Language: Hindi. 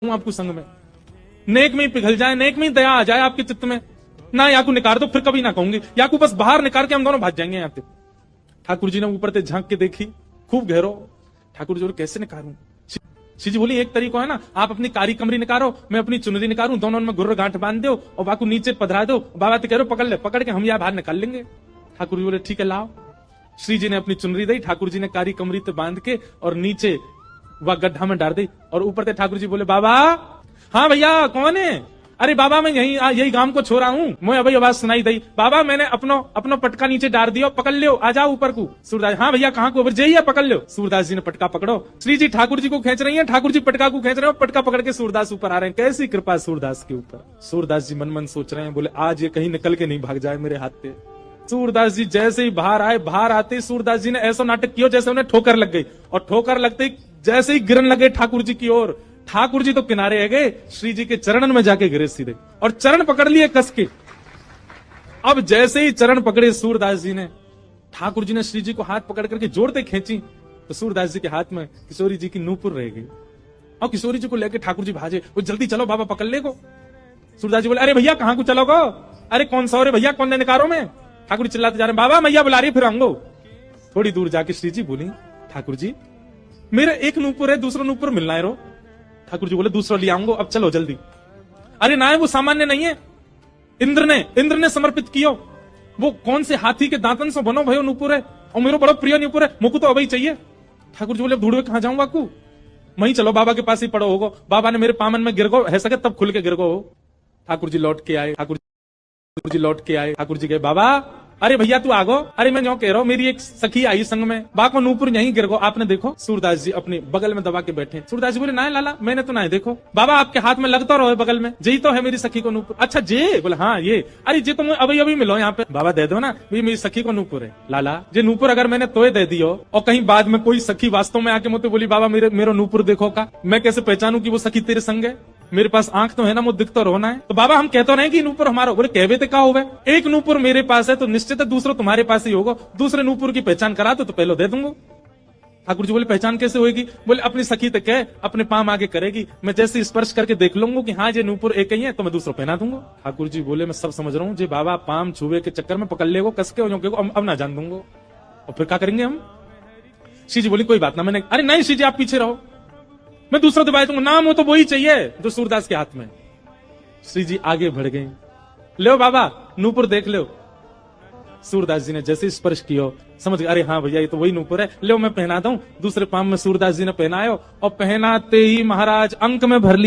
हूं आपको संग में, नेक में ही पिघल जाए, नेक में ही दया आ जाए आपके चित्त में ना, याकू निकार दो फिर कभी ना कहूंगी, याकू बस बाहर निकाल के हम दोनों भाग जाएंगे यहाँ से। ठाकुर जी ने ऊपर से झांक के देखी, खूब गहरो। ठाकुर जी बोले कैसे निकारूं? श्री जी बोली एक तरीका है ना, आप अपनी कारी कमरी निकारो, मैं अपनी चुनरी निकालूं, दोनों में गुर्र गांठ बांध दो और बाकू नीचे पधरा दो, बाबा तो कह रहे पकड़ ले, पकड़ के हम यहाँ बाहर निकाल लेंगे। ठाकुर जी बोले ठीक है लाओ। श्री जी ने अपनी चुनरी दी, ठाकुर जी ने कारी कमरी पे बांध के और नीचे वह गड्ढा में डाल दी और ऊपर से ठाकुर जी बोले बाबा। हाँ भैया कौन है? अरे बाबा मैं यही गांव को छोड़ा हूँ, मुझे अभी आवाज सुनाई दी, बाबा मैंने अपनो पटका नीचे डाल दिया, पकड़ लियो, आ जाओ ऊपर को। सूरदास हाँ भैया कहाँ को? जाइए पकड़ लो। सूरदास जी ने पटका पकड़ो, श्री जी ठाकुर जी को खींच रही है, ठाकुर जी पटका को खींच रहे हो, पटका पकड़ के सूरदास ऊपर आ रहे हैं। कैसी कृपा सूरदास के ऊपर। सूरदास जी मन मन सोच रहे हैं, बोले आज ये कहीं निकल के नहीं भाग जाए मेरे हाथ पे। सूरदास जी जैसे ही बाहर आए, बाहर आते ही सूरदास जी ने ऐसा नाटक किया जैसे उन्हें ठोकर लग गई, और ठोकर लगते ही जैसे ही गिरन लगे ठाकुर जी की ओर, ठाकुर जी तो किनारे आ गए, श्री जी के चरणन में जाके गिरे सीधे और चरण पकड़ लिए कस के। अब जैसे ही चरण पकड़े सूरदास जी ने, ठाकुर जी ने श्री जी को हाथ पकड़ करके जोड़ते खींची तो सूरदास जी के हाथ में किशोरी जी की नूपुर रह गई और किशोरी जी को लेकर ठाकुर जी भाजे, वो जल्दी चलो बाबा पकड़ ले को। सूरदास जी बोले अरे भैया कहां को चलोगो? अरे कौन सा? अरे भैया कौन ने निकारो में? ठाकुर जी चिल्लाते जा रहे बाबा मैया बुला रही फिर आऊंगो। थोड़ी दूर जाके श्री जी बोली ठाकुर जी मेरा एक नूपुर है, दूसरा नूपुर मिलना है रो। ठाकुर जी बोले दूसरा ले आऊंगो, अब चलो जल्दी। अरे ना वो सामान्य नहीं है, इंद्र ने समर्पित कियो, वो कौन से हाथी के दांतन से बनो भयो नूपुर है और मेरा बड़ा प्रिय नूपुर है, मुझको तो अभी चाहिए। ठाकुर जी बोले ढूंढवे कहां जाऊं बाकू? वहीं चलो बाबा के पास ही पड़ो होगो, बाबा ने मेरे पामन में गिर गो है सके तब खुल के गिर गो हो। ठाकुर जी लौट के आए, ठाकुर जी लौट के आए, ठाकुर जी गए बाबा अरे भैया तू आगो। अरे मैं जो कह रहा हूँ मेरी एक सखी आई संग में, बाको नूपुर यहीं गिर गो, आपने देखो? सूरदास जी अपने बगल में दबा के बैठे। सूरदास जी बोले ना लाला मैंने तो ना देखो। बाबा आपके हाथ में लगता रहो बगल में, यही तो है मेरी सखी को नूपुर। अच्छा जे? बोले हाँ ये। अरे जे तुम अभी अभी मिलो यहाँ पे। बाबा दे दो ना, मेरी सखी को नूपुर है। लाला जे नूपुर अगर मैंने तोय दे दियो और कहीं बाद में कोई सखी वास्तव में आके मुझे बोली बाबा मेरा नूपुर देखो का, मैं कैसे पहचानू की वो सखी तेरे संग है? मेरे पास आंख तो है ना, मुझे दिख तो रोना है। तो बाबा हम कहते रहे कि नूपुर हमारा, बोले कहवे ते का होवे, एक नूपुर मेरे पास है तो निश्चित है दूसरा तुम्हारे पास ही होगा, दूसरे नूपुर की पहचान करा तो पहले दे दूंगा। ठाकुर जी बोले पहचान कैसे होगी? बोले अपनी सखी तक है, अपने पाम आगे करेगी, मैं जैसे स्पर्श करके देख लूंगा कि हाँ ये नूपुर एक ही है तो मैं दूसरा पहना दूंगा। ठाकुर जी बोले मैं सब समझ रहा हूँ, जे बाबा पाम छुए के चक्कर में पकड़ लेगो कस के, अब ना जान दूंगा और फिर क्या करेंगे हम? श्री जी बोली कोई बात ना, मैंने अरे नहीं श्री जी आप पीछे रहो, मैं दूसरा दबाई दूंगा, नाम हो तो वही चाहिए जो सूरदास के हाथ में। श्री जी आगे बढ़ गए, लो बाबा नूपुर देख लो। सूरदास जी ने जैसे स्पर्श किया समझ गए, अरे हाँ भैया ये तो वही नूपुर है, लो मैं पहना दूं। दूसरे पाम में सूरदास जी ने पहनायो और पहनाते ही महाराज अंक में भर लिए